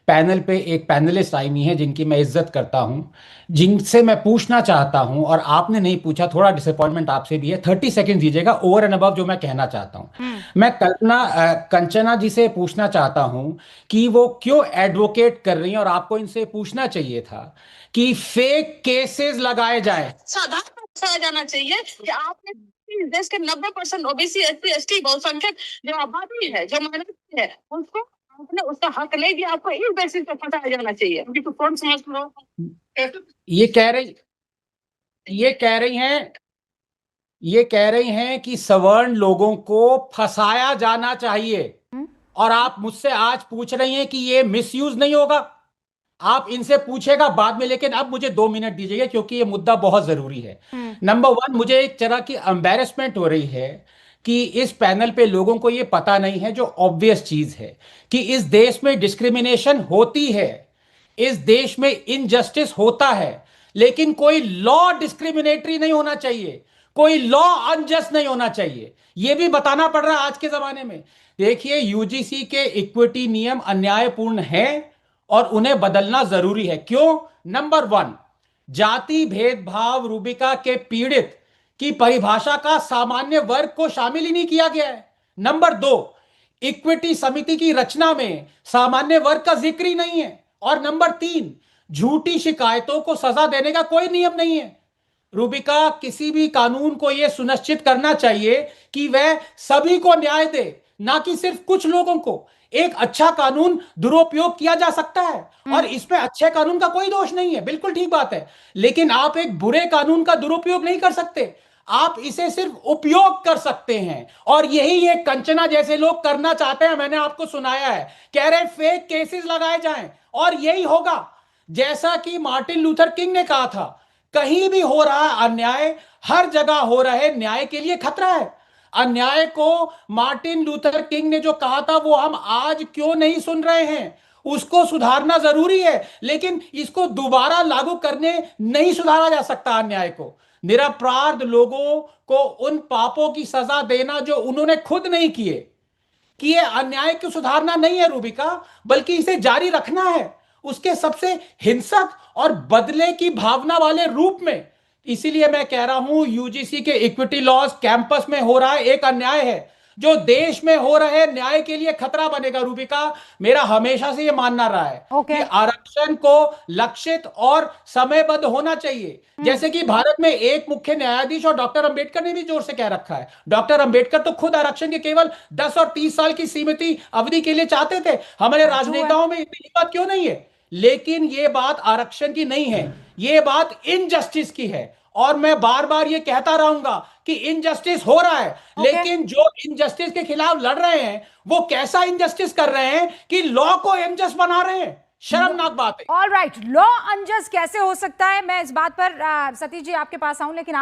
Panel पे एक panelist आई हुई है जिनकी मैं इज्जत करता हूं, जिनसे मैं पूछना चाहता हूं, और आपने नहीं पूछा, थोड़ा डिसअपॉइंटमेंट आपसे भी है। 30 सेकंड दीजिएगा ओवर एंड अबव जो मैं कहना चाहता हूं। हम्म। मैं कंचना जी से पूछना चाहता हूं कि वो क्यों एडवोकेट कर रही हैं, और आपको इनसे पूछना चाहिए था कि फेक केसेस लगाए जाए। साधारण समझा जाना चाहिए कि आपने इस देश के 90% ओबीसी एससी एसटी बहुसंख्यक जो आबादी है, जो माइनॉरिटी है, उसको आपने उसका हक नहीं दिया। आपको इस बेसिस पे फंसाया जाना चाहिए, क्योंकि तो कौन समझ लो। ये कह रही ये कह रही हैं ये कह रही हैं कि सवर्ण लोगों को फंसाया जाना चाहिए, और आप मुझसे आज पूछ रही हैं कि ये मिसयूज नहीं होगा। आप इनसे पूछेगा बाद में, लेकिन अब मुझे 2 मिनट दीजिएगा क्योंकि ये मुद्दा बहुत जरूरी है। नंबर वन, मुझे एक तरह की एम्बेरसमेंट हो रही है कि इस पैनल पे लोगों को ये पता नहीं है, जो ऑब्वियस चीज है, कि इस देश में डिस्क्रिमिनेशन होती है, इस देश में इनजस्टिस होता है, लेकिन कोई लॉ डिस्क्रिमिनेटरी नहीं होना चाहिए, कोई लॉ अनजस्ट नहीं होना चाहिए। यह भी बताना पड़ रहा है आज के जमाने में। देखिए, यूजीसी के इक्विटी नियम अन्यायपूर्ण हैं और उन्हें बदलना जरूरी है। क्यों? नंबर वन, जाति भेदभाव रूबिका के पीड़ित की परिभाषा का सामान्य वर्ग को शामिल ही नहीं किया गया है। नंबर दो, इक्विटी समिति की रचना में सामान्य वर्ग का जिक्र ही नहीं है। और नंबर तीन, झूठी शिकायतों को सजा देने का कोई नियम नहीं है। रूबिका, किसी भी कानून को यह सुनिश्चित करना चाहिए कि वह सभी को न्याय दे, ना कि सिर्फ कुछ लोगों को। एक अच्छा कानून दुरुपयोग किया जा सकता है, और इसमें अच्छे कानून का कोई दोष नहीं है, बिल्कुल ठीक बात है। लेकिन आप एक बुरे कानून का दुरुपयोग नहीं कर सकते, आप इसे सिर्फ उपयोग कर सकते हैं। और यही ये कंचना जैसे लोग करना चाहते हैं। मैंने आपको सुनाया है, कह रहे फेक केसेस लगाए जाएं, और यही होगा। जैसा कि मार्टिन लूथर किंग ने कहा था, कहीं भी हो रहा अन्याय, हर जगह हो रहे न्याय के लिए खतरा है। अन्याय को मार्टिन लूथर किंग ने जो कहा था वो हम आज क्यों नहीं सुन रहे हैं? उसको सुधारना जरूरी है, लेकिन इसको दोबारा लागू करने नहीं सुधारा जा सकता अन्याय को। निरपराध लोगों को उन पापों की सजा देना जो उन्होंने खुद नहीं किए, कि ये अन्याय को सुधारना नहीं है रूबिका, बल्कि इसे जारी रखना है, उसके सबसे हिंसक और बदले की भावना वाले रूप में। इसीलिए मैं कह रहा हूं, यूजीसी के इक्विटी लॉज कैंपस में हो रहा है एक अन्याय है, जो देश में हो रहे न्याय के लिए खतरा बनेगा। रूबिका, मेरा हमेशा से यह मानना रहा है कि ओके। आरक्षण को लक्षित और समयबद्ध होना चाहिए। जैसे कि भारत में एक मुख्य न्यायाधीश और डॉक्टर अंबेडकर ने भी जोर से कह रखा है। डॉक्टर अंबेडकर तो खुद आरक्षण के केवल 10 और 30 साल की सीमित अवधि के लिए चाहते थे। हमारे ट्रू है। राजनेताओं में इतनी हिम्मत क्यों नहीं है? लेकिन ये बात आरक्षण की नहीं है, ये बात इनजस्टिस की है। और मैं बार बार ये कहता रहूंगा कि इनजस्टिस हो रहा है, ओके। लेकिन जो इनजस्टिस के खिलाफ लड़ रहे हैं वो कैसा इनजस्टिस कर रहे हैं कि लॉ को इनजस्ट बना रहे हैं। शर्मनाक बात है। ऑल राइट, लॉ अनजस्ट कैसे हो सकता है, मैं इस बात पर सतीश जी आपके पास आऊं, लेकिन